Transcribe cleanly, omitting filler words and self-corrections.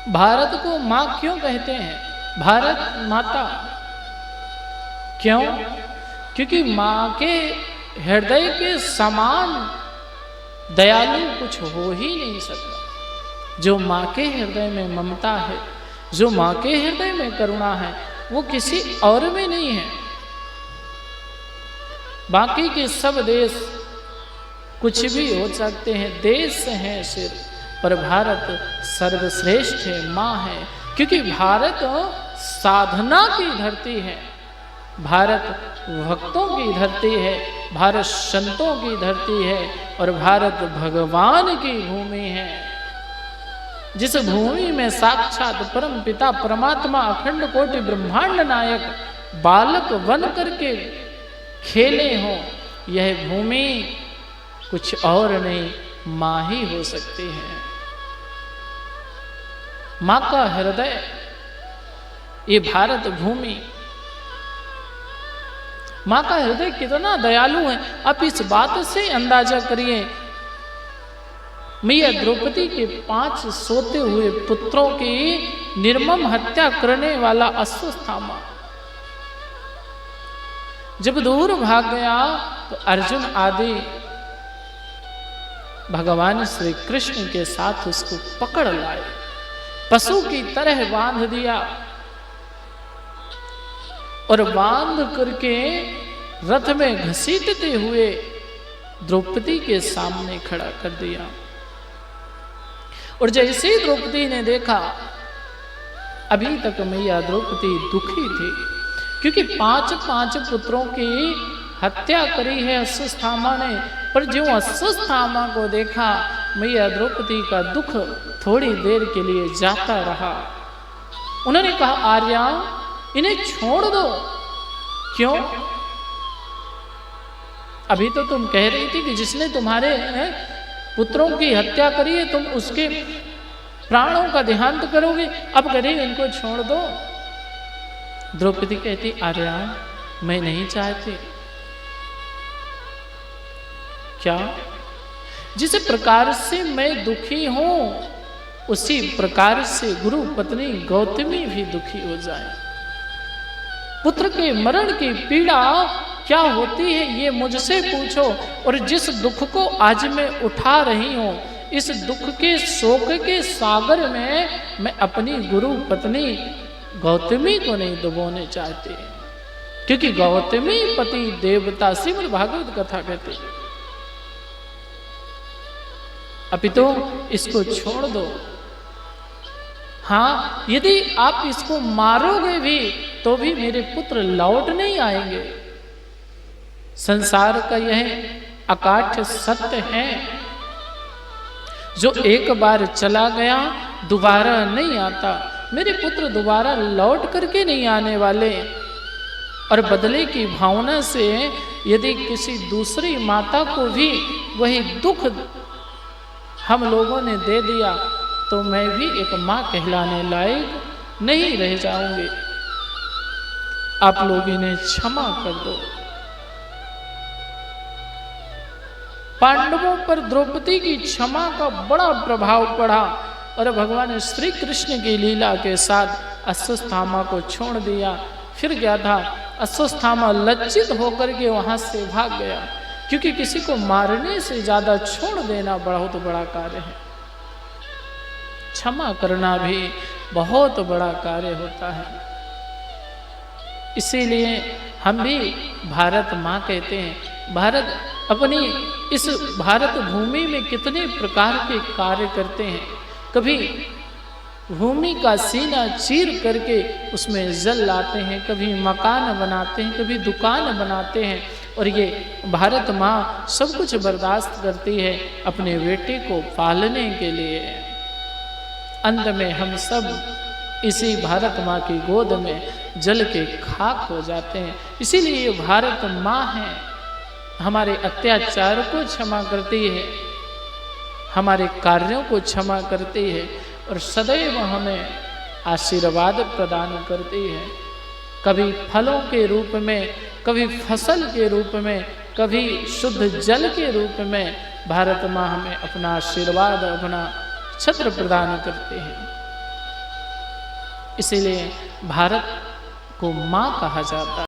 भारत को माँ क्यों कहते हैं? भारत माता क्यों? क्योंकि माँ के हृदय के समान दयालु कुछ हो ही नहीं सकता। जो माँ के हृदय में ममता है, जो माँ के हृदय में करुणा है, वो किसी और में नहीं है। बाकी के सब देश कुछ भी हो सकते हैं, देश हैं सिर्फ, पर भारत सर्वश्रेष्ठ है, माँ है। क्योंकि भारत साधना की धरती है, भारत भक्तों की धरती है, भारत संतों की धरती है, और भारत भगवान की भूमि है। जिस भूमि में साक्षात परम पिता परमात्मा अखंड कोटि ब्रह्मांड नायक बालक बन करके खेले हो, यह भूमि कुछ और नहीं, माँ ही हो सकती है। माँ का हृदय, ये भारत भूमि, माँ का हृदय कितना दयालु है। आप इस बात से अंदाजा करिए, मैया द्रौपदी के 5 सोते हुए पुत्रों की निर्मम हत्या करने वाला अश्वत्थामा जब दूर भाग गया तो अर्जुन आदि भगवान श्री कृष्ण के साथ उसको पकड़ लाए, पशु की तरह बांध दिया और बांध करके रथ में घसीटते हुए द्रौपदी के सामने खड़ा कर दिया। और जैसे ही द्रौपदी ने देखा, अभी तक मैया द्रौपदी दुखी थी, क्योंकि 5 पुत्रों की हत्या करी है अश्वत्थामा ने। पर जो अश्वत्थामा को देखा, मैया द्रौपदी का दुख थोड़ी देर के लिए जाता रहा। उन्होंने कहा, आर्या इन्हें छोड़ दो। क्यों? अभी तो तुम कह रही थी कि जिसने तुम्हारे पुत्रों की हत्या करी है तुम उसके प्राणों का देहांत करोगे, अब कह रही इनको छोड़ दो। द्रौपदी कहती, आर्या मैं नहीं चाहती। क्या? जिस प्रकार से मैं दुखी हूं उसी प्रकार से गुरु पत्नी गौतमी भी दुखी हो जाए। पुत्र के मरण की पीड़ा क्या होती है ये मुझसे पूछो, और जिस दुख को आज मैं उठा रही हूं, इस दुख के शोक के सागर में मैं अपनी गुरु पत्नी गौतमी को नहीं डुबोने चाहती, क्योंकि गौतमी पति देवता, श्रीमद् भागवत कथा कहते हैं। अभी तो इसको छोड़ दो। हाँ, यदि आप इसको मारोगे भी तो भी मेरे पुत्र लौट नहीं आएंगे। संसार का यह अकाट्य सत्य है, जो एक बार चला गया दोबारा नहीं आता। मेरे पुत्र दोबारा लौट करके नहीं आने वाले। और बदले की भावना से यदि किसी दूसरी माता को भी वही दुख हम लोगों ने दे दिया तो मैं भी एक माँ कहलाने लायक नहीं रह जाऊंगी। आप लोग इन्हें क्षमा कर दो। पांडवों पर द्रौपदी की क्षमा का बड़ा प्रभाव पड़ा और भगवान श्री कृष्ण की लीला के साथ अश्वत्थामा को छोड़ दिया। फिर क्या था, अश्वत्थामा लज्जित होकर के वहां से भाग गया, क्योंकि किसी को मारने से ज्यादा छोड़ देना बहुत बड़ा कार्य है। क्षमा करना भी बहुत बड़ा कार्य होता है। इसीलिए हम भी भारत माँ कहते हैं। भारत अपनी इस भारत भूमि में कितने प्रकार के कार्य करते हैं। कभी भूमि का सीना चीर करके उसमें जल लाते हैं, कभी मकान बनाते हैं, कभी दुकान बनाते हैं, और ये भारत माँ सब कुछ बर्दाश्त करती है अपने बेटे को पालने के लिए। अंत में हम सब इसी भारत माँ की गोद में जल के खाक हो जाते हैं। इसीलिए ये भारत माँ है, हमारे अत्याचार को क्षमा करती है, हमारे कार्यों को क्षमा करती है और सदैव हमें आशीर्वाद प्रदान करती है। कभी फलों के रूप में, कभी फसल के रूप में, कभी शुद्ध जल के रूप में भारत माँ हमें अपना आशीर्वाद, अपना छत्र प्रदान करते हैं। इसीलिए भारत को माँ कहा जाता है।